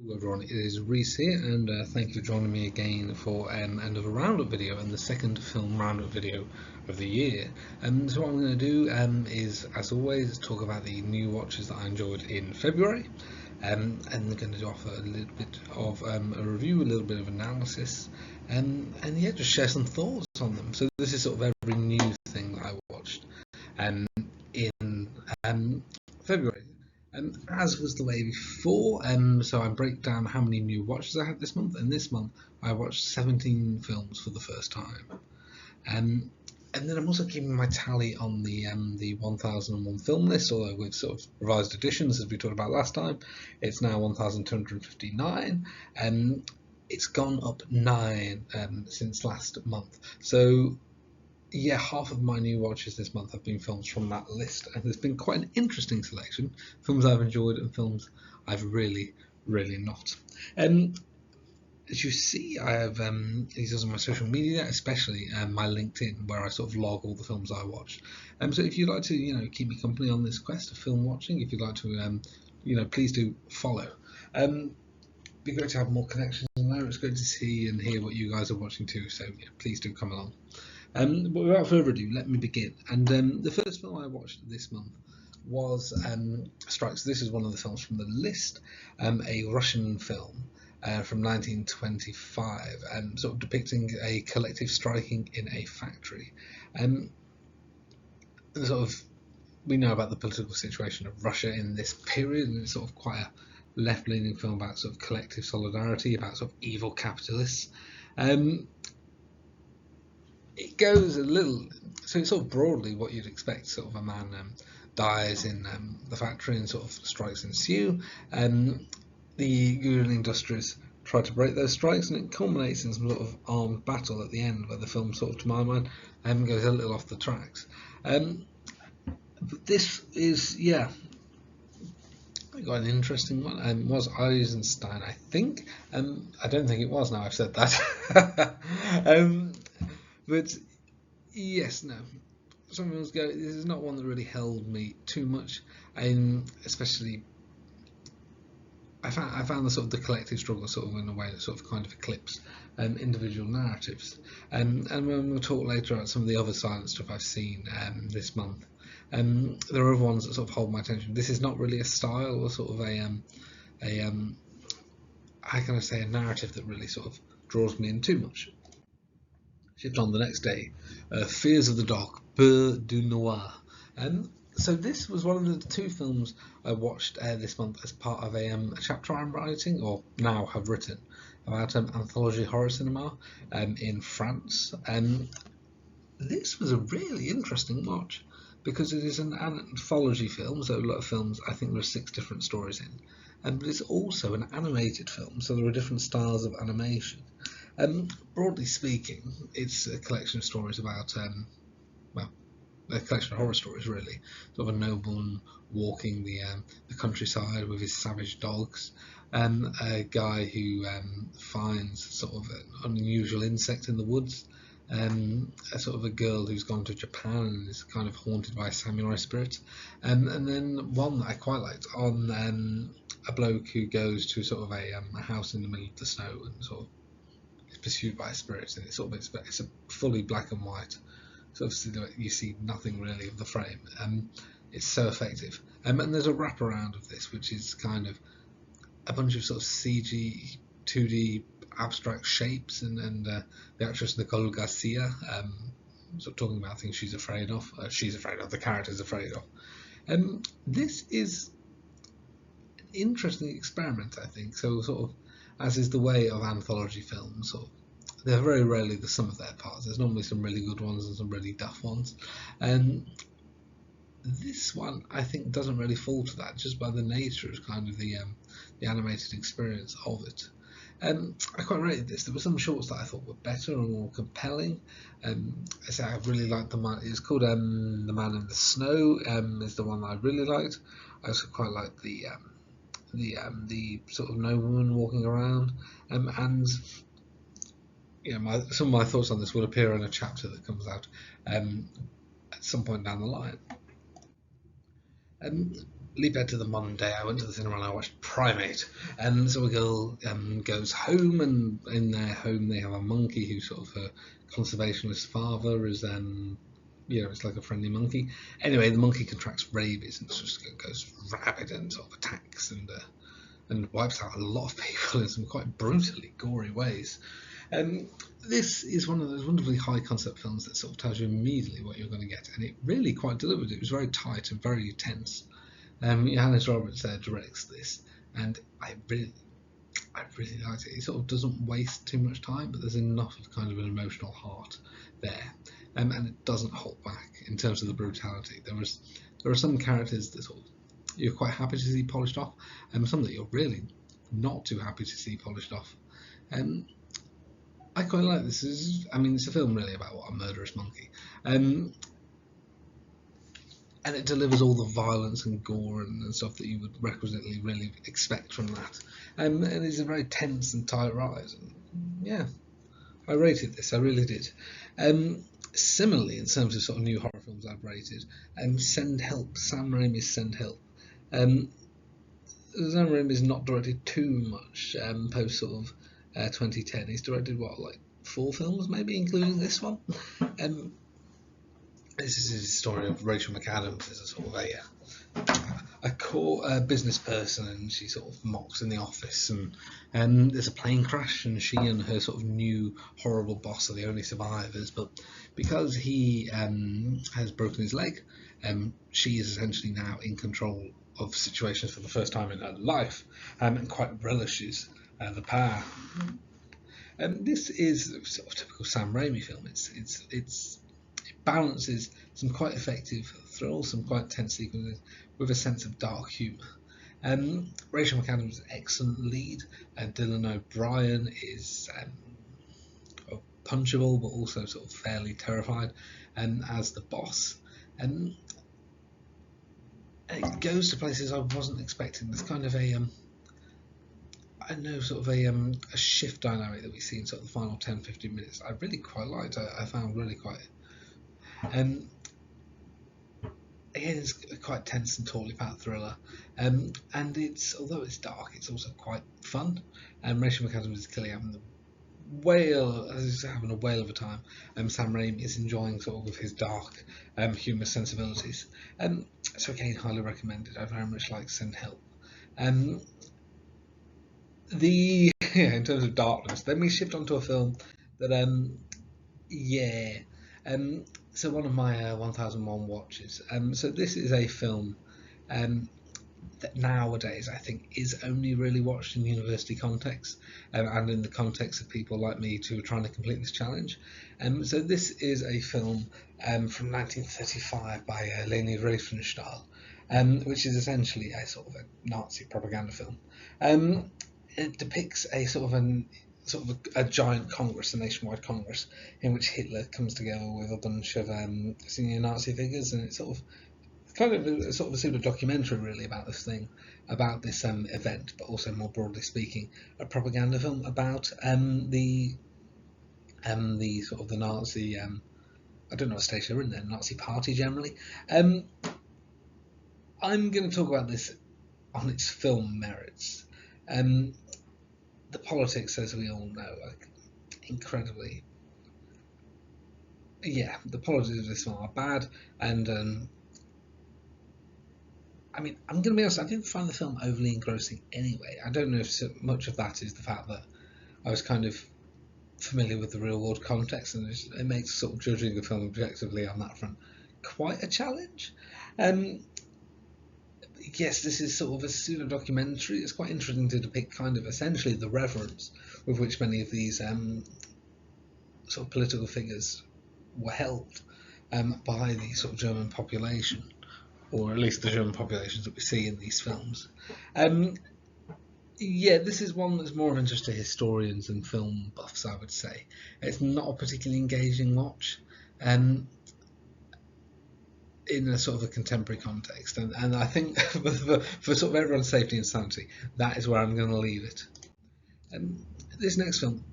Hello everyone, it is Reese here, and thank you for joining me again for another roundup video and the second film roundup video of the year. So what I'm going to do is, as always, talk about the new watches that I enjoyed in February, and I'm going to offer a little bit of a review, a little bit of analysis, and yeah, just share some thoughts on them. So this is sort of every new thing that I watched in February. As was the way before, so I break down how many new watches I had this month, and this month I watched 17 films for the first time. And then I'm also keeping my tally on the 1001 film list, although with sort of revised editions, as we talked about last time, it's now 1259, and it's gone up 9 since last month. So yeah, half of my new watches this month have been films from that list, and there's been quite an interesting selection. Films I've enjoyed and films I've really not. As you see, I have these on my social media, especially my LinkedIn, where I sort of log all the films I watched. So if you'd like to, keep me company on this quest of film watching, if you'd like to, please do follow. Be great to have more connections on there. It's great to see and hear what you guys are watching too. So yeah, please do come along. But without further ado, let me begin. And the first film I watched this month was Strikes. This is one of the films from the list, a Russian film from 1925, sort of depicting a collective striking in a factory. Sort of, we know about the political situation of Russia in this period, and it's sort of quite a left-leaning film about sort of collective solidarity, about sort of evil capitalists. It goes a little, so it's sort of broadly what you'd expect. Sort of a man dies in the factory and sort of strikes ensue. The union industries try to break those strikes, and it culminates in some sort of armed battle at the end, where the film sort of, to my mind, goes a little off the tracks. But this is, yeah, got an interesting one. Was Eisenstein, I think. I don't think it was, now I've said that. But yes, no. Some films go. This is not one that really held me too much, especially. I found the sort of the collective struggle sort of in a way that sort of kind of eclipsed individual narratives. And when we'll talk later about some of the other silent stuff I've seen this month, there are other ones that sort of hold my attention. This is not really a style or sort of how can I say, a narrative that really sort of draws me in too much. Shift on the next day, Fears of the Dark, Peur du Noir. So this was one of the two films I watched this month as part of a chapter I'm writing, or now have written, about anthology horror cinema in France. This was a really interesting watch because it is an anthology film, so a lot of films, I think there are 6 different stories in, but it's also an animated film, so there are different styles of animation. Broadly speaking, it's a collection of stories about, a collection of horror stories, really. Sort of a nobleman walking the countryside with his savage dogs, a guy who finds sort of an unusual insect in the woods, a sort of a girl who's gone to Japan and is kind of haunted by a samurai spirit, and then one that I quite liked on a bloke who goes to sort of a house in the middle of the snow and sort of is pursued by spirits, and it's sort of it's a fully black and white sort of silhouette. You see nothing really of the frame. It's so effective. And there's a wraparound of this, which is kind of a bunch of sort of CG, 2D abstract shapes, and the actress Nicole Garcia sort of talking about things she's afraid of. The character's afraid of. This is an interesting experiment, I think. So sort of, as is the way of anthology films, sort of, they're very rarely the sum of their parts. There's normally some really good ones and some really duff ones. This one, I think, doesn't really fall to that, just by the nature of kind of the animated experience of it. I quite rated this. There were some shorts that I thought were better and more compelling. I say I really liked the man. It's called The Man in the Snow. Is the one that I really liked. I also quite liked the sort of nobleman walking around, and some of my thoughts on this will appear in a chapter that comes out at some point down the line. leap ahead to the Monday. I went to the cinema and I watched Primate. And so a girl goes home, and in their home they have a monkey who sort of her conservationist father is it's like a friendly monkey. Anyway, the monkey contracts rabies and just goes rabid and sort of attacks and wipes out a lot of people in some quite brutally gory ways. This is one of those wonderfully high concept films that sort of tells you immediately what you're going to get, and it really quite delivered. It was very tight and very tense. Johannes Roberts directs this, and I really liked it. He sort of doesn't waste too much time, but there's enough of kind of an emotional heart there, and it doesn't hold back in terms of the brutality. There are some characters that sort of you're quite happy to see polished off, and some that you're really not too happy to see polished off. I quite like this. It's a film really about a murderous monkey, and it delivers all the violence and gore and stuff that you would requisitely really expect from that. And it's a very tense and tight ride. And yeah, I rated this. I really did. Similarly, in terms of sort of new horror films I've rated, Send Help. Sam Raimi's Send Help. Sam Raimi's not directed too much post sort of 2010. He's directed 4 films, maybe, including this one. This is his story of Rachel McAdams as a sort of a core business person, and she sort of mocks in the office, and there's a plane crash, and she and her sort of new horrible boss are the only survivors. But because he has broken his leg, she is essentially now in control of situations for the first time in her life, and quite relishes the power. This is sort of typical Sam Raimi film. It balances some quite effective thrills, some quite tense sequences, with a sense of dark humour. Rachel McAdams is an excellent lead, and Dylan O'Brien is punchable but also sort of fairly terrified as the boss. And it goes to places I wasn't expecting. There's kind of a shift dynamic that we see in sort of the final 10-15 minutes. I really quite liked. I found really quite. Again, it's quite tense and tautly packed thriller, and although it's dark, it's also quite fun. And Rachel McAdams is clearly having a whale of a time. Sam Raimi is enjoying sort of his dark, humorous sensibilities. So again, highly recommended. I very much like Send Help. In terms of darkness, then we shift onto a film that so one of my 1001 watches. So this is a film that nowadays I think is only really watched in university context, and in the context of people like me who are trying to complete this challenge. So this is a film from 1935 by Leni Riefenstahl, which is essentially a sort of a Nazi propaganda film. It depicts a a giant congress, a nationwide congress, in which Hitler comes together with a bunch of senior Nazi figures, and it's kind of a pseudo documentary really about this event, but also more broadly speaking, a propaganda film about the Nazi I don't know what stage they're in there, Nazi party generally. I'm going to talk about this on its film merits. The politics, as we all know, are incredibly. The politics of this film are bad, and I'm going to be honest, I didn't find the film overly engrossing anyway. I don't know if so much of that is the fact that I was kind of familiar with the real world context, and it makes sort of judging the film objectively on that front quite a challenge. Yes, this is sort of a pseudo documentary. It's quite interesting to depict kind of essentially the reverence with which many of these sort of political figures were held by the sort of German population, or at least the German populations that we see in these films. This is one that's more of interest to historians and film buffs, I would say. It's not a particularly engaging watch. In a sort of a contemporary context, and I think for sort of everyone's safety and sanity, that is where I'm going to leave it. This next film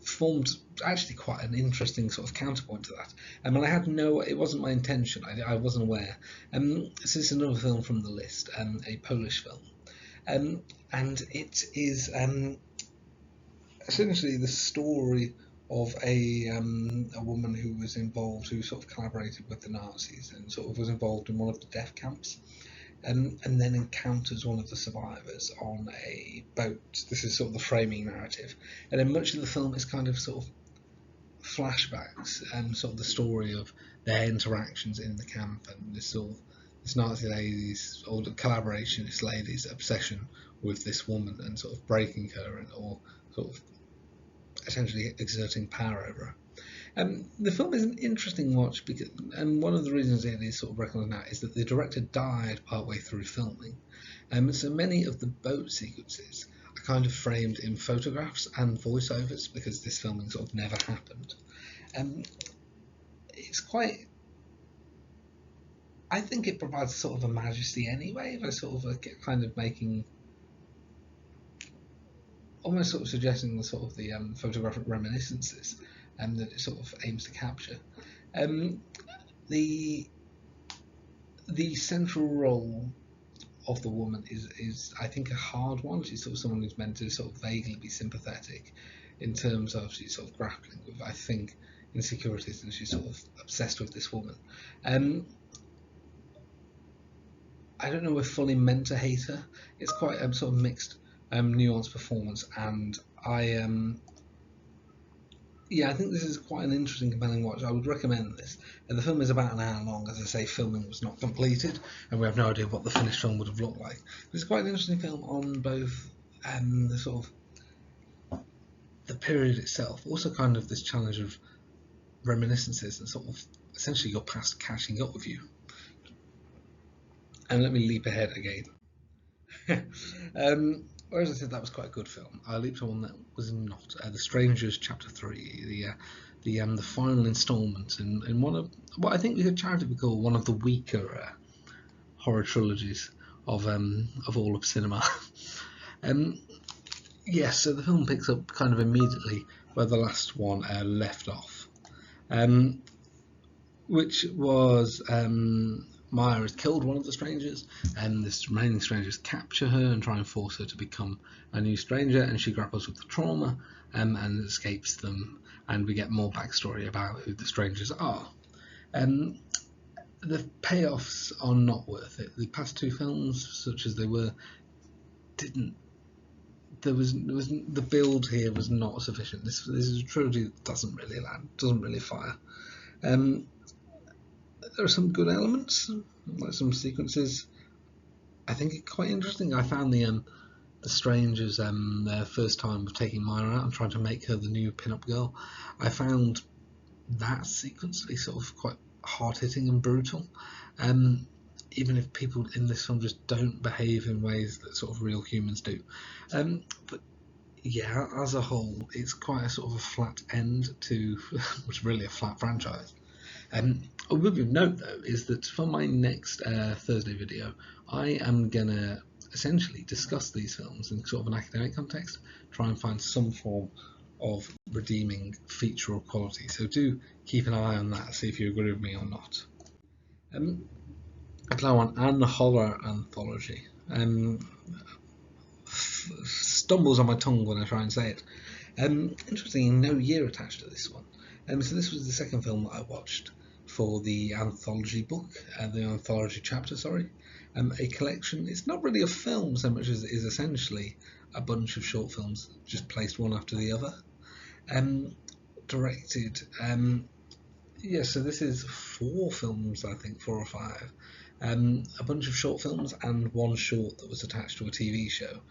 formed actually quite an interesting sort of counterpoint to that. And I had it wasn't my intention. I wasn't aware. This is another film from the list, a Polish film, and it is essentially the story of a woman who was involved, who sort of collaborated with the Nazis and sort of was involved in one of the death camps, and then encounters one of the survivors on a boat. This is sort of the framing narrative, and then much of the film is kind of sort of flashbacks and sort of the story of their interactions in the camp and this Nazi lady's, or the collaborationist lady's, obsession with this woman and sort of breaking her or sort of essentially exerting power over her. The film is an interesting watch because, and one of the reasons it is sort of recognised now is that the director died partway through filming, so many of the boat sequences are kind of framed in photographs and voiceovers because this filming sort of never happened. It's quite, I think it provides sort of a majesty anyway, by sort of kind of making, almost sort of suggesting the sort of the photographic reminiscences that it sort of aims to capture. The central role of the woman is I think a hard one. She's sort of someone who's meant to sort of vaguely be sympathetic in terms of she's sort of grappling with, I think, insecurities, and she's sort of obsessed with this woman. I don't know if fully meant to hate her. It's quite a sort of mixed, nuanced performance, and I think this is quite an interesting, compelling watch. I would recommend this. The film is about an hour long. As I say, filming was not completed, and we have no idea what the finished film would have looked like. But it's quite an interesting film on both the sort of the period itself, also kind of this challenge of reminiscences and sort of essentially your past catching up with you. And let me leap ahead again. Whereas I said that was quite a good film, I leaped to one that was not. The Strangers Chapter 3, the final instalment in one of what I think we could charitably call one of the weaker horror trilogies of all of cinema. So the film picks up kind of immediately where the last one left off, which was Maya has killed one of the strangers, and the remaining strangers capture her and try and force her to become a new stranger, and she grapples with the trauma and escapes them, and we get more backstory about who the strangers are. The payoffs are not worth it. The past two films, such as they were, didn't. There was the build here was not sufficient. This is a trilogy that doesn't really land, doesn't really fire. There are some good elements, like some sequences. I think it's quite interesting. I found the strangers their first time of taking Maya out and trying to make her the new pin-up girl. I found that sequence to be sort of quite hard-hitting and brutal. Even if people in this film just don't behave in ways that sort of real humans do. But yeah, as a whole, it's quite a sort of a flat end to what's really a flat franchise. A bit of note though is that for my next Thursday video, I am gonna essentially discuss these films in sort of an academic context, try and find some form of redeeming feature or quality. So do keep an eye on that, see if you agree with me or not. Now on an horror anthology. Stumbles on my tongue when I try and say it. Interestingly, no year attached to this one. So this was the second film that I watched for the anthology book, the anthology chapter, sorry. A collection. It's not really a film so much as it is essentially a bunch of short films just placed one after the other. Directed. So this is 4 films, I think, 4 or 5. A bunch of short films and one short that was attached to a TV show,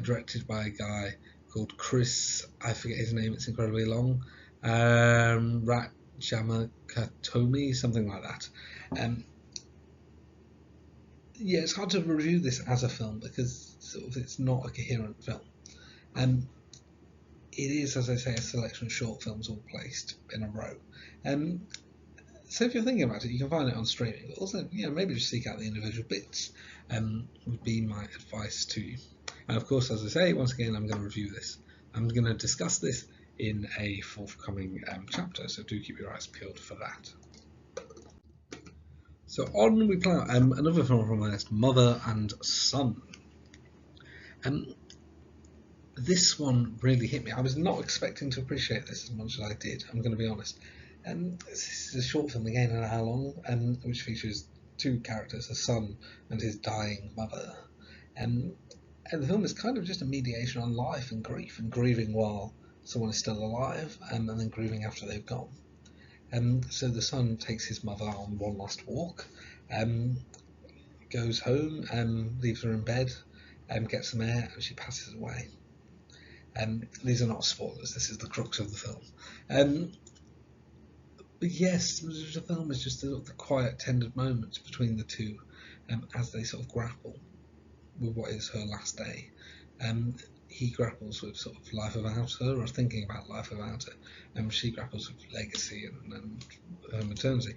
directed by a guy called Chris, I forget his name, it's incredibly long, Jamakatomi, something like that. It's hard to review this as a film because sort of it's not a coherent film. It is, as I say, a selection of short films all placed in a row. So if you're thinking about it, you can find it on streaming, but also, maybe just seek out the individual bits, would be my advice to you. And of course, as I say, once again, I'm going to review this. I'm going to discuss this in a forthcoming chapter, so do keep your eyes peeled for that. So on we play another film from my list, Mother and Son. This one really hit me. I was not expecting to appreciate this as much as I did, I'm going to be honest. This is a short film, again, an hour long, which features two characters, a son and his dying mother. And the film is kind of just a mediation on life and grief, and grieving while someone is still alive, and then grieving after they've gone. So the son takes his mother on one last walk, goes home, leaves her in bed, gets some air, and she passes away. These are not spoilers, this is the crux of the film. But yes, the film is just the quiet, tender moments between the two as they sort of grapple with what is her last day. He grapples with sort of life without her, or thinking about life without her. She grapples with legacy and her maternity.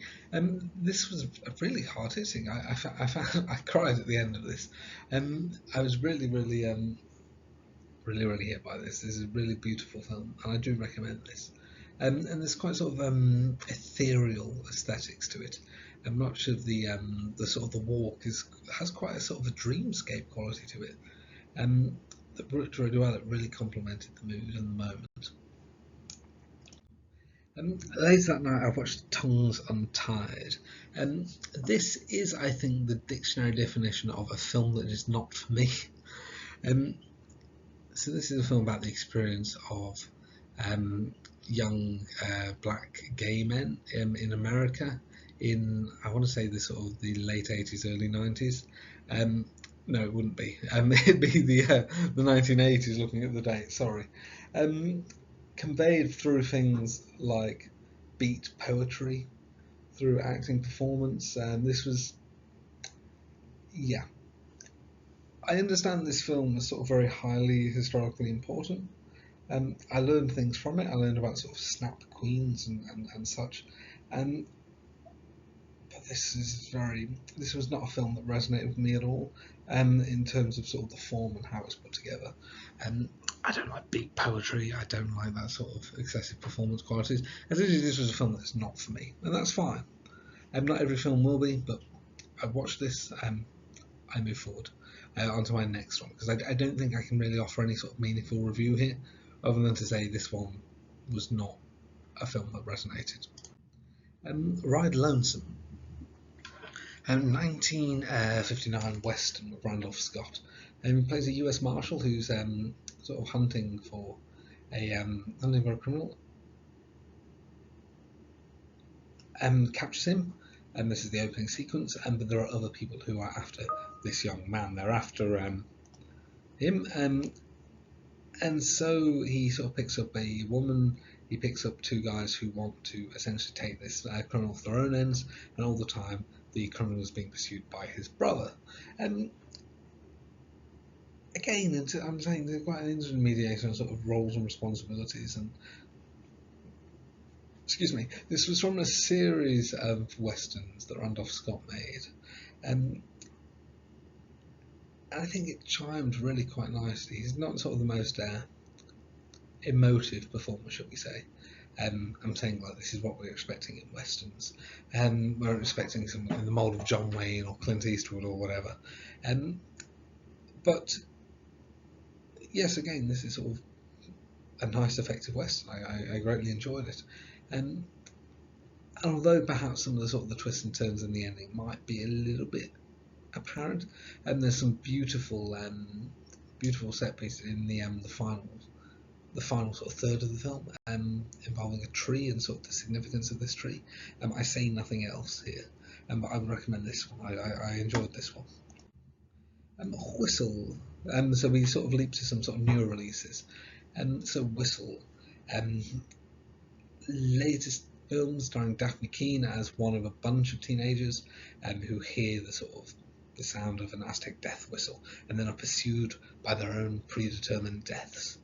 This was a really hard hitting. I cried at the end of this. I was really hit by this. This is a really beautiful film, and I do recommend this. And there's quite sort of ethereal aesthetics to it, and much of the sort of the walk has quite a sort of a dreamscape quality to it. That worked really well. It really complemented the mood and the moment. Later that night, I watched Tongues Untied. This is, I think, the dictionary definition of a film that is not for me. So this is a film about the experience of young black gay men in America in, I want to say, the sort of the late 80s, early 90s. No, it wouldn't be. It'd be the 1980s, looking at the date, sorry. Conveyed through things like beat poetry, through acting performance. This was, yeah. I understand this film was sort of very highly historically important. I learned things from it. I learned about sort of snap queens and such. But this was not a film that resonated with me at all. In terms of sort of the form and how it's put together. I don't like big poetry. I don't like that sort of excessive performance qualities. Essentially, this was a film that's not for me, and that's fine. Not every film will be, but I watched this. I move forward onto my next one, because I don't think I can really offer any sort of meaningful review here, other than to say this one was not a film that resonated. Ride Lonesome. 1959 Western with Randolph Scott. He plays a US Marshal who's sort of hunting for a criminal. Captures him, and this is the opening sequence. But there are other people who are after this young man. They're after him, and so he sort of picks up a woman. He picks up two guys who want to essentially take this criminal for their own ends, and all the time the criminal is being pursued by his brother. Again, I'm saying there's quite an interesting mediation on sort of roles and responsibilities. And excuse me, this was from a series of westerns that Randolph Scott made, and I think it chimed really quite nicely. He's not sort of the most emotive performer, shall we say. I'm saying, like, this is what we're expecting in westerns. We're expecting someone in the mould of John Wayne or Clint Eastwood or whatever. But yes, again, this is sort of a nice, effective western. I greatly enjoyed it. And although perhaps some of the sort of the twists and turns in the ending might be a little bit apparent, and there's some beautiful set pieces in the final sort of third of the film, involving a tree and sort of the significance of this tree. I say nothing else here, but I would recommend this one. I enjoyed this one. Whistle. So we sort of leap to some sort of newer releases. So Whistle, latest film starring Daphne Keane as one of a bunch of teenagers who hear the sound of an Aztec death whistle and then are pursued by their own predetermined deaths.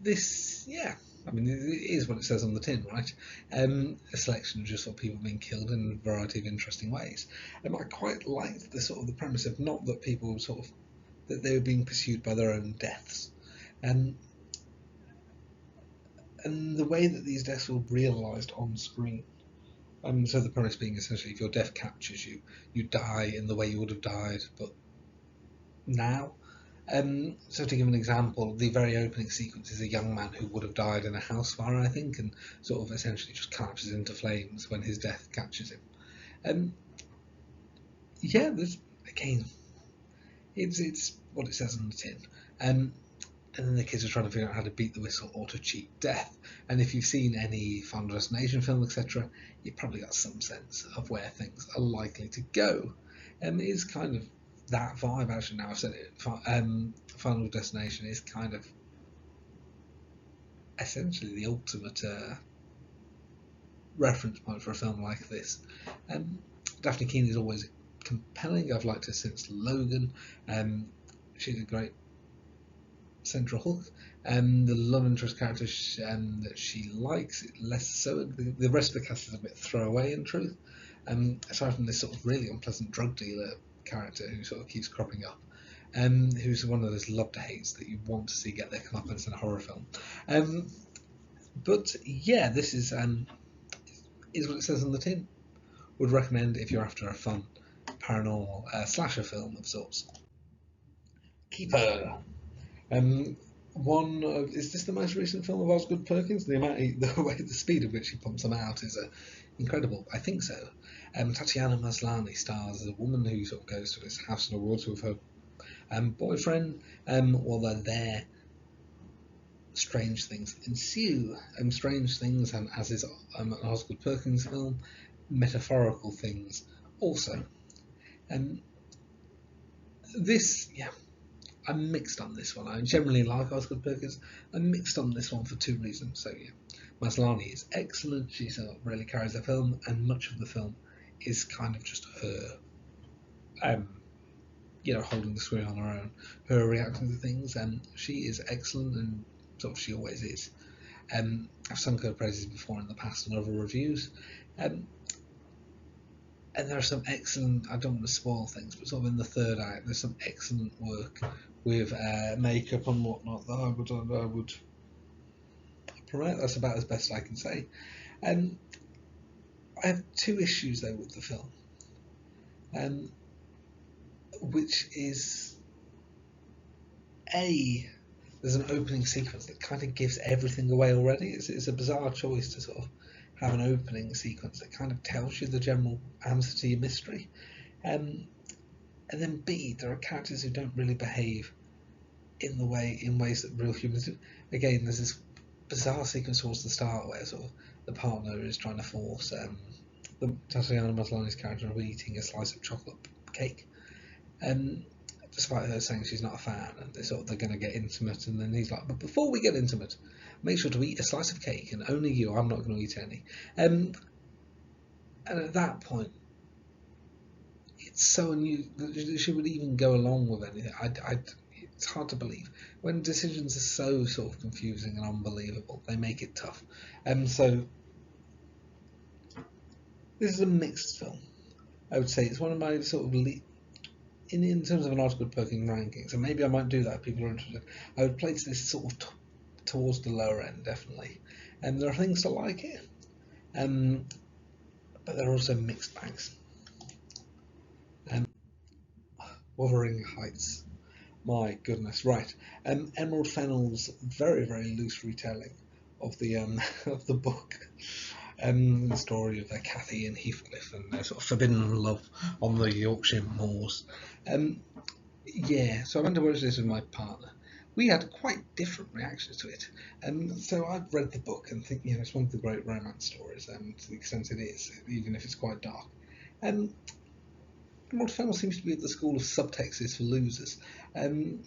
This, yeah, I mean, it is what it says on the tin, right? A selection of just sort of people being killed in a variety of interesting ways. I quite liked the sort of the premise of not that people that they were being pursued by their own deaths. and the way that these deaths were realised on screen. So the premise being essentially, if your death captures you, you die in the way you would have died, but now. So to give an example, the very opening sequence is a young man who would have died in a house fire, I think, and sort of essentially just collapses into flames when his death catches him. Yeah, there's again, it's what it says on the tin. And then the kids are trying to figure out how to beat the whistle or to cheat death. And if you've seen any Final Destination film, etc., you've probably got some sense of where things are likely to go. It is kind of that vibe, actually. Now I've said it, Final Destination is kind of essentially the ultimate reference point for a film like this. Daphne Keane is always compelling. I've liked her since Logan. She's a great central hook. The love interest character that she likes, less so. The rest of the cast is a bit throwaway, in truth. Aside from this sort of really unpleasant drug dealer character who sort of keeps cropping up, who's one of those love to hates that you want to see get their comeuppance in a horror film. But yeah, this is what it says on the tin. Would recommend if you're after a fun paranormal slasher film of sorts. Keeper. Is this the most recent film of Osgood Perkins? The speed at which he pumps them out is incredible. I think so. Tatiana Maslany stars a woman who sort of goes to this house in the woods with her boyfriend. While they're there, strange things ensue. Strange things, and as is an Osgood Perkins film, metaphorical things also. I'm mixed on this one. I generally like Osgood Perkins. I'm mixed on this one for two reasons. So yeah, Maslany is excellent. She sort of really carries the film, and much of the film is kind of just her, holding the screen on her own, her reacting to things. She is excellent, and sort of she always is. I've sung her praises before in the past in other reviews. And there are some excellent, I don't want to spoil things, but sort of in the third act, there's some excellent work with makeup and whatnot that I would promote. That's about as best I can say. I have two issues though with the film, which is there's an opening sequence that kind of gives everything away already. It's a bizarre choice to sort of have an opening sequence that kind of tells you the general answer to your mystery. And then B, there are characters who don't really behave in ways that real humans do. Again, there's this bizarre sequence towards the start where sort of the partner is trying to force the Tatiana Maslany's character into eating a slice of chocolate cake. Despite her saying she's not a fan, and they're going to get intimate, and then he's like, but before we get intimate, make sure to eat a slice of cake, and only you, I'm not going to eat any. And at that point, it's so unusual that she would even go along with anything. It's hard to believe. When decisions are so sort of confusing and unbelievable, they make it tough. So this is a mixed film. I would say it's one of my sort of in terms of an Osgood Perkins ranking, so maybe I might do that if people are interested. I would place this sort of towards the lower end, definitely. And there are things to like it, but there are also mixed bags. Wuthering Heights, my goodness, right? Emerald Fennell's very, very loose retelling of the of the book. The story of Cathy and Heathcliff and their sort of forbidden love on the Yorkshire moors. So I went to watch this with my partner. We had quite different reactions to it. So I've read the book and think it's one of the great romance stories, to the extent it is, even if it's quite dark. Emerald Fennell seems to be at the school of subtext is for losers. And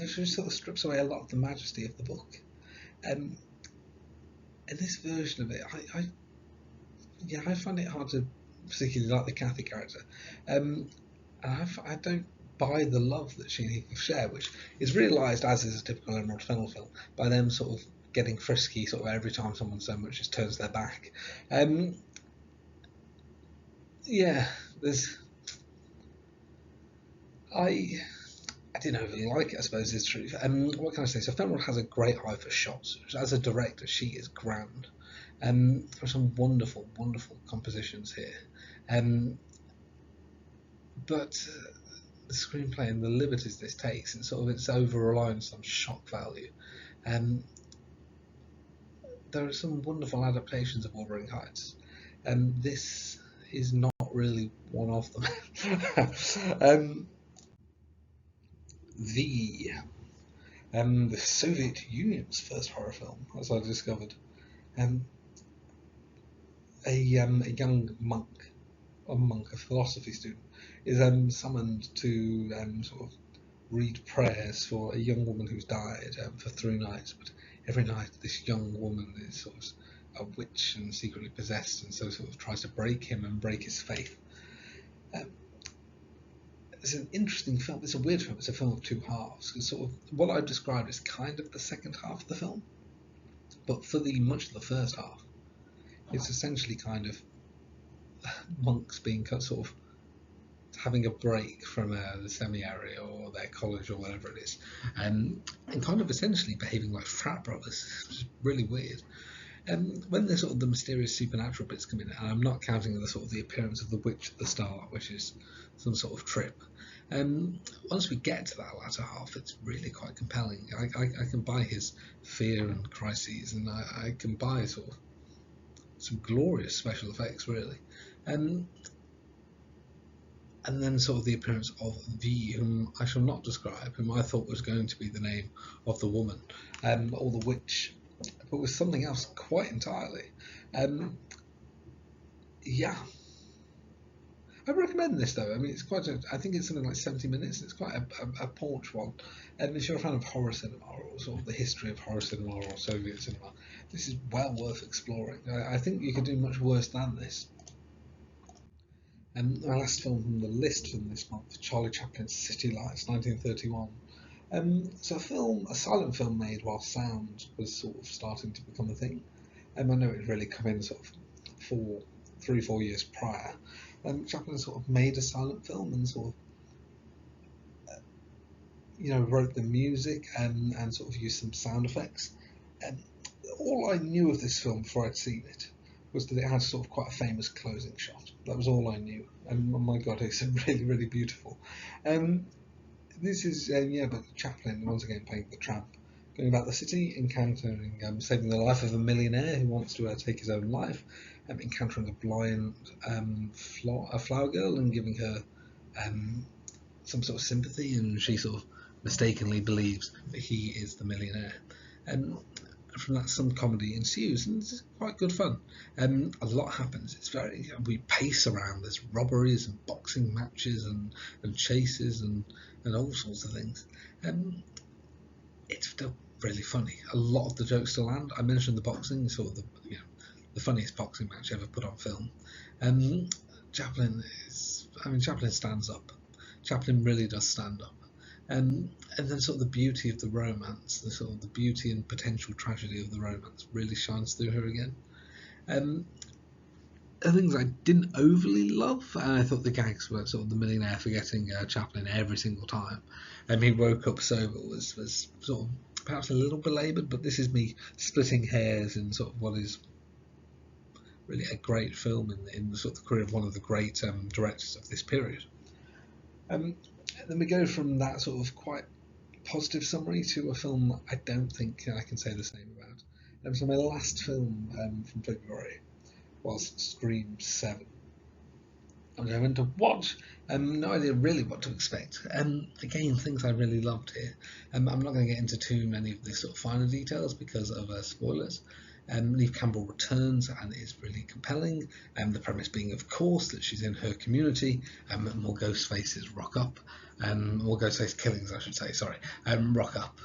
she sort of strips away a lot of the majesty of the book. And this version of it, I find it hard to particularly like the Cathy character. And I don't buy the love that she and Heathcliff share, which is realised, as is a typical Emerald Fennell film, by them sort of getting frisky sort of every time someone so much just turns their back. I didn't overly like it, I suppose, is true. What can I say? So Fenwell has a great eye for shots. As a director, she is grand. There are some wonderful, wonderful compositions here. But the screenplay and the liberties this takes, and sort of its over reliance on shock value. Um, there are some wonderful adaptations of Wuthering Heights, and this is not really one of them. the the Soviet Union's first horror film, as I discovered. Um, a young monk, a philosophy student, is summoned to sort of read prayers for a young woman who's died for 3 nights. But every night, this young woman is sort of a witch and secretly possessed, and so sort of tries to break him and break his faith. Um, it's an interesting film. It's a weird film. It's a film of two halves. It's sort of what I've described as kind of the second half of the film, but for the much of the first half, it's essentially kind of monks being sort of having a break from the seminary or their college or whatever it is, and kind of essentially behaving like frat brothers. It's really weird. When the sort of the mysterious supernatural bits come in, and I'm not counting the sort of the appearance of the witch at the start, which is some sort of trip. Once we get to that latter half, it's really quite compelling. I can buy his fear and crises, and I can buy sort of some glorious special effects, really. And then sort of the appearance of V, whom I shall not describe, whom I thought was going to be the name of the woman, or the witch, but was something else quite entirely. Yeah, I recommend this though. I mean, it's quite. I think it's something like 70 minutes. It's quite a paunch one. And if you're a fan of horror cinema or sort of the history of horror cinema or Soviet cinema, this is well worth exploring. I think you could do much worse than this. And my last film from the list from this month, Charlie Chaplin's City Lights, 1931. A silent film made while sound was sort of starting to become a thing. I know it really come in sort of 4 years prior. Chaplin sort of made a silent film and sort of, wrote the music and sort of used some sound effects. And all I knew of this film before I'd seen it was that it had sort of quite a famous closing shot. That was all I knew. And oh my god, it's really, really beautiful. This is, but Chaplin, once again, playing the tramp, going about the city, encountering, saving the life of a millionaire who wants to take his own life, encountering a blind flower girl and giving her some sort of sympathy, and she sort of mistakenly believes that he is the millionaire. From that, some comedy ensues, and it's quite good fun. A lot happens. It's very we pace around. There's robberies and boxing matches and chases and all sorts of things. It's still really funny. A lot of the jokes still land. I mentioned the boxing, sort of the funniest boxing match ever put on film. Chaplin stands up. Chaplin really does stand up. And then sort of the beauty of the romance, the sort of the beauty and potential tragedy of the romance really shines through her again. The things I didn't overly love, and I thought the gags were sort of the millionaire forgetting Chaplin every single time, and he woke up sober was sort of perhaps a little belaboured, but this is me splitting hairs in sort of what is really a great film in the sort of the career of one of the great directors of this period. Then we go from that sort of quite positive summary to a film I don't think I can say the same about. So my last film from February was Scream 7. which I went to watch. No idea really what to expect. Again, things I really loved here. I'm not going to get into too many of the sort of finer details because of spoilers. Neve Campbell returns and is really compelling. The premise being, of course, that she's in her community. More ghost faces rock up. More ghost face killings, I should say. Sorry, rock up.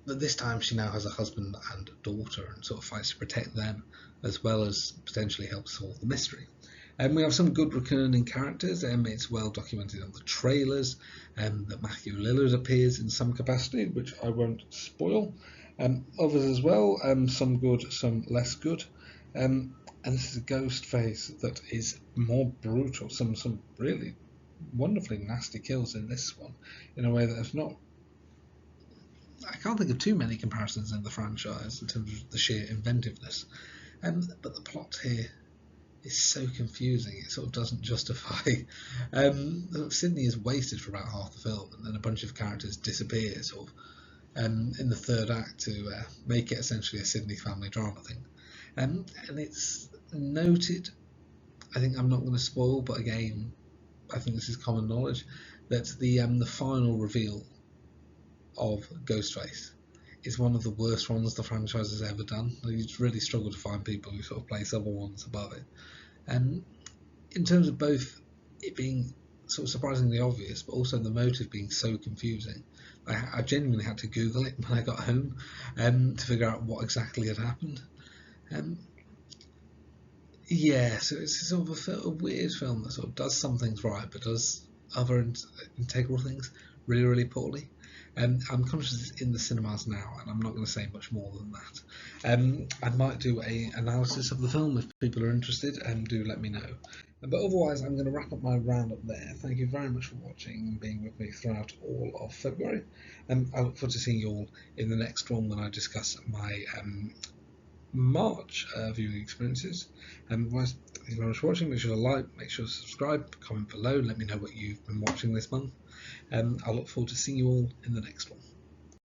But this time she now has a husband and daughter and sort of fights to protect them, as well as potentially help solve the mystery. We have some good recurring characters. It's well documented on the trailers that Matthew Lillard appears in some capacity, which I won't spoil. Others as well, some good, some less good. And this is a ghost face that is more brutal, some really wonderfully nasty kills in this one, in a way that I've not. I can't think of too many comparisons in the franchise in terms of the sheer inventiveness. But the plot here is so confusing, it sort of doesn't justify. Sydney is wasted for about half the film, and then a bunch of characters disappear sort of in the third act to make it essentially a Sydney family drama thing. And it's noted, I think I'm not going to spoil, but again, I think this is common knowledge, that the final reveal of Ghostface is one of the worst ones the franchise has ever done. You really struggle to find people who sort of place other ones above it. And in terms of both it being sort of surprisingly obvious, but also the motive being so confusing, I genuinely had to Google it when I got home to figure out what exactly had happened. Yeah, so it's sort of a weird film that sort of does some things right, but does other integral things really, really poorly. I'm conscious it's in the cinemas now, and I'm not going to say much more than that. I might do a analysis of the film if people are interested, and do let me know. But otherwise, I'm going to wrap up my roundup there. Thank you very much for watching and being with me throughout all of February. I look forward to seeing you all in the next one when I discuss my March viewing experiences. Otherwise, thank you very much for watching. Make sure to like, make sure to subscribe, comment below, let me know what you've been watching this month. I look forward to seeing you all in the next one.